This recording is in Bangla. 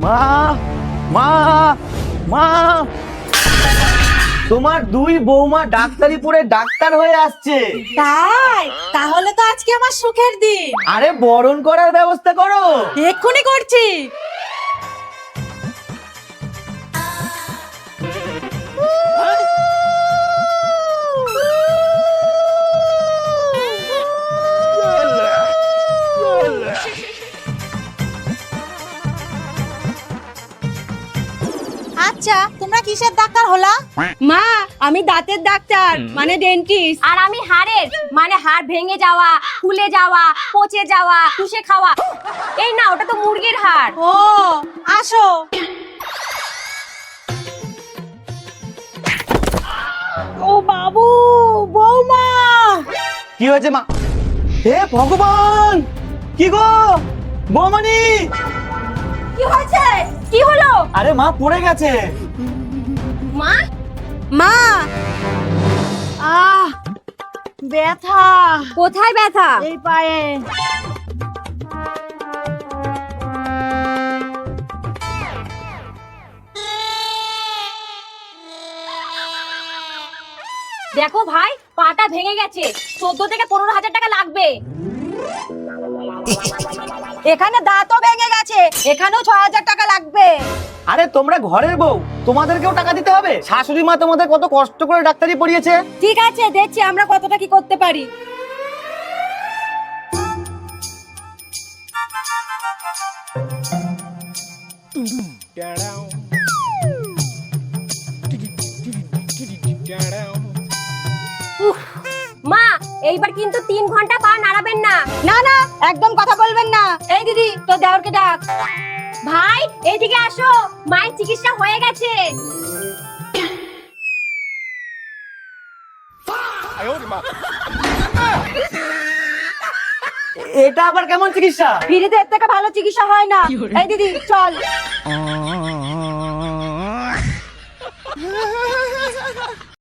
মা মা মা, তোমার দুই বৌমা ডাক্তারি পড়ে ডাক্তার হয়ে আসছে। তাই? তাহলে তো আজকে আমার সুখের দিন। আরে বরণ করার ব্যবস্থা করো। এক্ষুনি করছি। আচ্ছা, তোমরা কিসের ডাক্তার হলা? মা, আমি দাঁতের ডাক্তার, মানে ডেন্টিস্ট। আর আমি হাড়ের, মানে হাড় ভেঙে যাওয়া, ফুলে যাওয়া, পচে যাওয়া, চুষে খাওয়া। এই না, ওটা তো মুরগির হাড়। ও, আসো। ও বাবু, বৌমা। কি হয়েছে মা? হে ভগবান, কি গো বৌমানি? কি হয়েছে? কি হলো? আরে মা পড়ে গেছে। মা, মা, আহ, ব্যথা। কোথায় ব্যথা? এই পায়ে। দেখো ভাই, পাটা ভেঙে গেছে। 14 থেকে 15,000 টাকা লাগবে। এখানে দাঁতও ভেঙে গেছে, এখানেও 6,000 টাকা লাগবে। আরে তোমরা ঘরের বউ, তোমাদেরকেও টাকা দিতে হবে? শাশুড়ি মা তোমাদের কত কষ্ট করে ডাক্তারি পড়িয়েছে। ঠিক আছে, দেখছি আমরা কতটা কি করতে পারি। মা, এইবার কিন্তু 3 ঘন্টা পা নাড়াবেন না। না না, একদম কথা বলবেন না। এই দিদি, তোর দেওরকে ডাক। ভাই, এইদিকে আসো, মায়ের চিকিৎসা হয়ে গেছে। এটা আবার কেমন চিকিৎসা? ফ্রিতে এর থেকে ভালো চিকিৎসা হয় না। এই দিদি, চল।